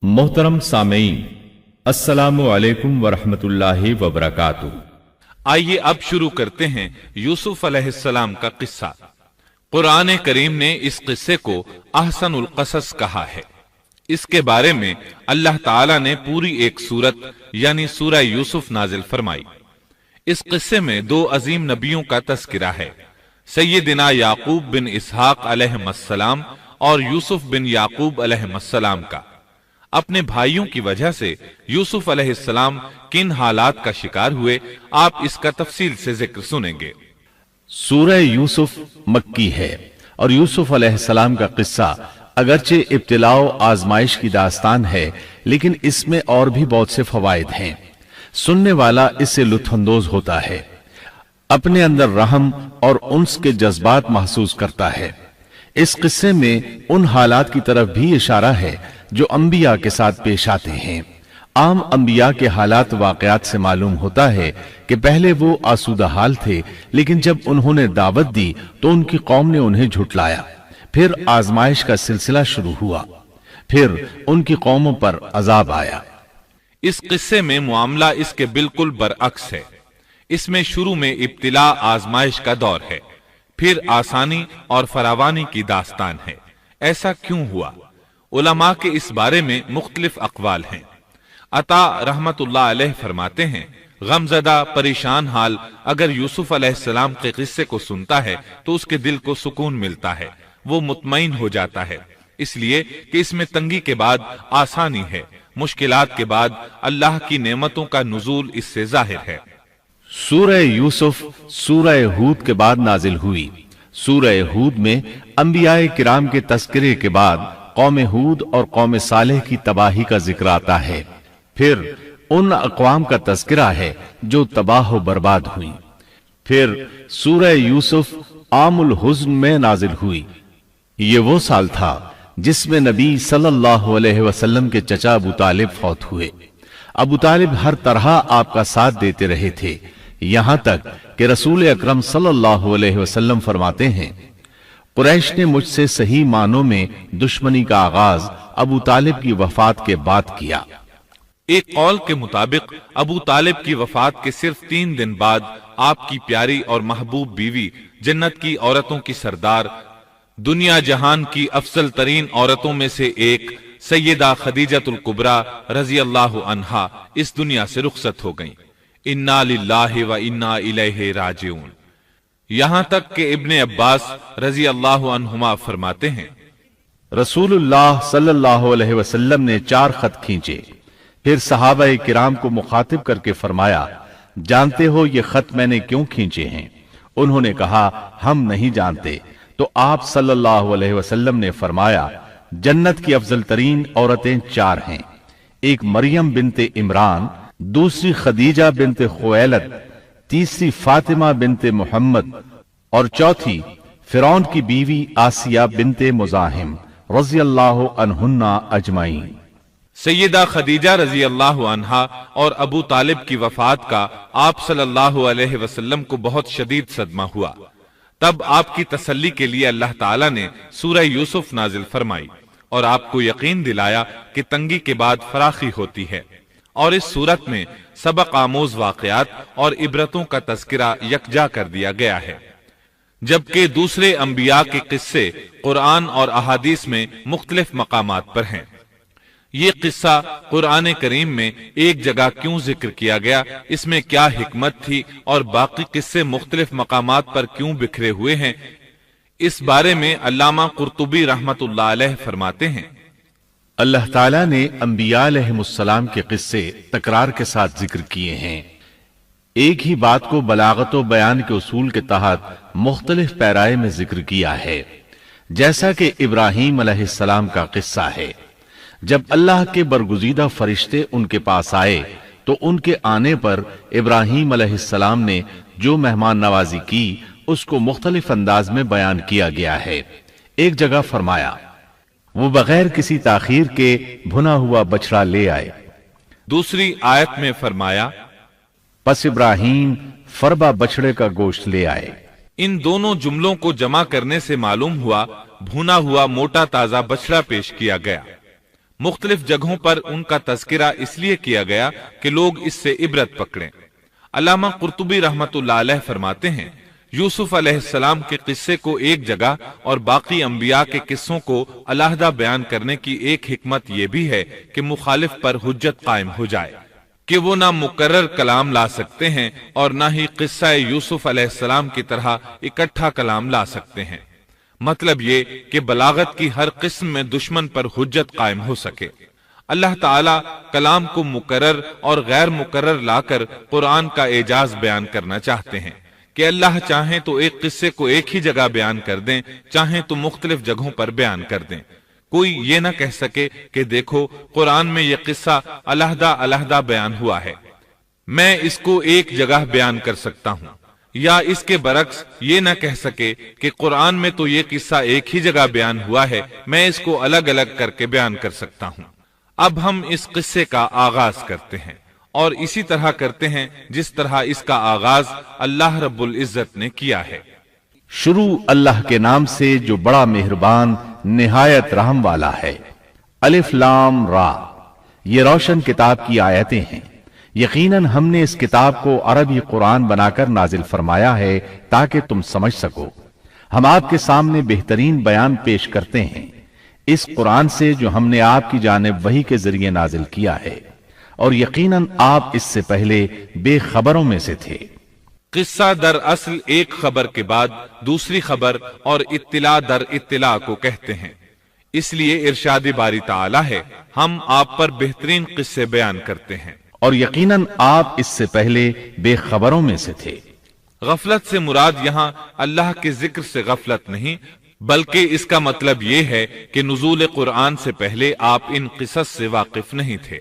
मोहतरम सामीन, अस्सलामु अलैकुम वरहमतुल्लाहि वबरकातुहू। आइए अब शुरू करते हैं यूसुफ अलैहिस्सलाम का किस्सा। कुरान करीम ने इस किस्से को अहसनुल क़सस कहा है। इसके बारे में अल्लाह ताला ने पूरी एक सूरत यानी सूरह यूसुफ नाजिल फरमाई। इस किस्से में दो अजीम नबियों का तस्किरा है, सैयदना याकूब बिन इसहाक अलैहिस्सलाम और यूसुफ बिन याकूब अलैहिस्सलाम का। अपने भाइयों की वजह से यूसुफ अलैहिस्सलाम किन हालात का शिकार हुए, आप इसका तफसील से जिक्र सुनेंगे। सूरह यूसुफ मक्की है और यूसुफ अलैहिस्सलाम का किस्सा अगरचे इब्तिलाओ आजमाइश की दास्तान है, लेकिन इसमें और भी बहुत से फवायद हैं। सुनने वाला इससे लुत्फानंदोज होता है, अपने अंदर रहम और उन्स के जज्बात महसूस करता है। इस किस्से में उन हालात की तरफ भी इशारा है जो अंबिया के साथ पेश आते हैं। आम अंबिया के हालात वाकयात से मालूम होता है कि पहले वो आसूदा हाल थे, लेकिन जब उन्होंने दावत दी तो उनकी कौम ने उन्हें झुटलाया। फिर आजमाइश का सिलसिला शुरू हुआ, फिर उनकी कौमों पर अजाब आया। इस किस्से में मामला इसके बिल्कुल बरअक्स है। इसमें शुरू में इब्तिला आजमाइश का दौर है, फिर आसानी और फरावानी की दास्तान है। ऐसा क्यों हुआ? उलमा के इस बारे में मुख्तलिफ अक़वाल हैं। अता रहमतुल्लाह अलैह फरमाते हैं, गमज़दा परेशान हाल अगर यूसुफ अलैहिस्सलाम के किस्से को सुनता है तो उसके दिल को सुकून मिलता है, वो मुतमईन हो जाता है, इसलिए कि इसमें तंगी के बाद आसानी है, मुश्किलात के बाद अल्लाह की नेमतों का नुज़ूल इससे जाहिर है। सूरह यूसुफ सूरह हूद के बाद नाजिल हुई। सूरह हूद में अंबियाए किराम के तस्करे के बाद कौम हूद और कौम सालेह की तबाही का जिक्र आता है। फिर उन अक़वाम का तस्करा है जो तबाह व बर्बाद हुई। फिर सूरह यूसुफ आमुल हुज़्न में नाजिल हुई। ये वो साल था जिसमें नबी सल्लल्लाहु अलैहि वसल्लम के चचा अबू तालिब फौत हुए। अबू तालिब हर तरह आपका साथ देते रहे थे, यहां तक कि रसूल अकरम सल्लल्लाहु अलैहि वसल्लम फरमाते हैं, कुरैश ने मुझसे सही मानों में दुश्मनी का आगाज अबू तालिब की वफात के बाद किया। एक कौल के मुताबिक अबू तालिब की वफात के सिर्फ 3 दिन बाद आपकी प्यारी और महबूब बीवी, जन्नत की औरतों की सरदार, दुनिया जहान की अफजल तरीन औरतों में से एक सैयदा खदीजतुल कुबरा रजी अल्लाहु अन्हा इस दुनिया से रुखसत हो गईं। इन्ना लिल्लाहि व इन्ना इलैहि राजिऊन। यहां तक कि इब्ने अब्बास रजी अल्लाहु अन्हुमा फरमाते हैं, रसूलुल्लाह सल्लल्लाहु अलैहि वसल्लम ने 4 खत खींचे, फिर सहाबाए किराम को मुखातिब करके फरमाया, जानते हो ये खत मैंने क्यों खींचे हैं? उन्होंने कहा, हम नहीं जानते। तो आप सल्लल्लाहु अलैहि वसल्लम ने फरमाया, जन्नत की अफजल तरीन औरतें 4 हैं, एक मरियम बिनते इमरान, दूसरी खदीजा बिनते खुवैलद, तीसरी फातिमा बिनते मोहम्मद और चौथी फिरौन की बीवी आसिया बिनते मुजाहिम रज़ी अल्लाहु अन्हुन्ना अजमाइन। सैयदा खदीजा रजी अल्लाहु अन्हा और अबू तालिब की वफात का आप सल्लल्लाहु अलैहि वसल्लम को बहुत शदीद सदमा हुआ। तब आपकी तसल्ली के लिए अल्लाह ताला ने सूरह यूसुफ नाजिल फरमाई और आपको यकीन दिलाया कि तंगी के बाद फराखी होती है। और इस सूरत में सबक आमोज वाकयात और इबरतों का तस्करा यकजा कर दिया गया है, जबकि दूसरे अंबिया के किस्से कुरान और अहादीस में मुख्तलिफ मकामात पर हैं। ये किस्सा कुरान करीम में एक जगह क्यों जिक्र किया गया, इसमें क्या हिकमत थी और बाकी किस्से मुख्तलिफ मकामात पर क्यों बिखरे हुए हैं, इस बारे में अल्लामा कुर्तुबी रहमतुल्लाह अलैह फरमाते हैं, अल्लाह ताला ने अंबिया अलैहिमुस्सलाम के किस्से तकरार के साथ जिक्र किए हैं। एक ही बात को बलागत व बयान के उसूल के तहत मुख्तलिफ पैराए में जिक्र किया है। जैसा कि इब्राहीम अलैहिस्सलाम का किस्सा है, जब अल्लाह के बरगुज़ीदा फरिश्ते उनके पास आए तो उनके आने पर इब्राहीम अलैहिस्सलाम ने जो मेहमान नवाजी की उसको मुख्तलिफ अंदाज में बयान किया गया है। एक जगह फरमाया, वो बगैर किसी ताखीर के भुना हुआ बछड़ा ले आए। दूसरी आयत में फरमाया, पस इब्राहीम फरबा बछड़े का गोश्त ले आए। इन दोनों जुमलों को जमा करने से मालूम हुआ भुना हुआ मोटा ताजा बछड़ा पेश किया गया। مختلف جگہوں پر ان کا تذکرہ اس لیے کیا گیا کہ لوگ اس سے عبرت پکڑیں۔ علامہ قرطبی رحمت اللہ علیہ فرماتے ہیں، یوسف علیہ السلام کے قصے کو ایک جگہ اور باقی انبیاء کے قصوں کو علیحدہ بیان کرنے کی ایک حکمت یہ بھی ہے کہ مخالف پر حجت قائم ہو جائے کہ وہ نہ مکرر کلام لا سکتے ہیں اور نہ ہی قصہ یوسف علیہ السلام کی طرح اکٹھا کلام لا سکتے ہیں۔ مطلب یہ کہ بلاغت کی ہر قسم میں دشمن پر حجت قائم ہو سکے۔ اللہ تعالی کلام کو مکرر اور غیر مکرر لا کر قرآن کا اعجاز بیان کرنا چاہتے ہیں کہ اللہ چاہیں تو ایک قصے کو ایک ہی جگہ بیان کر دیں، چاہیں تو مختلف جگہوں پر بیان کر دیں۔ کوئی یہ نہ کہہ سکے کہ دیکھو قرآن میں یہ قصہ علیحدہ علیحدہ بیان ہوا ہے، میں اس کو ایک جگہ بیان کر سکتا ہوں، یا اس کے برعکس یہ نہ کہہ سکے کہ قرآن میں تو یہ قصہ ایک ہی جگہ بیان ہوا ہے، میں اس کو الگ الگ کر کے بیان کر سکتا ہوں۔ اب ہم اس قصے کا آغاز کرتے ہیں اور اسی طرح کرتے ہیں جس طرح اس کا آغاز اللہ رب العزت نے کیا ہے۔ شروع اللہ کے نام سے جو بڑا مہربان نہایت رحم والا ہے۔ الف لام را، یہ روشن کتاب کی آیتیں ہیں۔ یقیناً ہم نے اس کتاب کو عربی قرآن بنا کر نازل فرمایا ہے تاکہ تم سمجھ سکو۔ ہم آپ کے سامنے بہترین بیان پیش کرتے ہیں اس قرآن سے جو ہم نے آپ کی جانب وحی کے ذریعے نازل کیا ہے، اور یقیناً آپ اس سے پہلے بے خبروں میں سے تھے۔ قصہ در اصل ایک خبر کے بعد دوسری خبر اور اطلاع در اطلاع کو کہتے ہیں، اس لیے ارشاد باری تعالی ہے، ہم آپ پر بہترین قصے بیان کرتے ہیں۔ اور یقیناً آپ اس سے پہلے بے خبروں میں سے تھے۔ غفلت سے مراد یہاں اللہ کے ذکر سے غفلت نہیں، بلکہ اس کا مطلب یہ ہے کہ نزول قرآن سے پہلے آپ ان قصص سے واقف نہیں تھے۔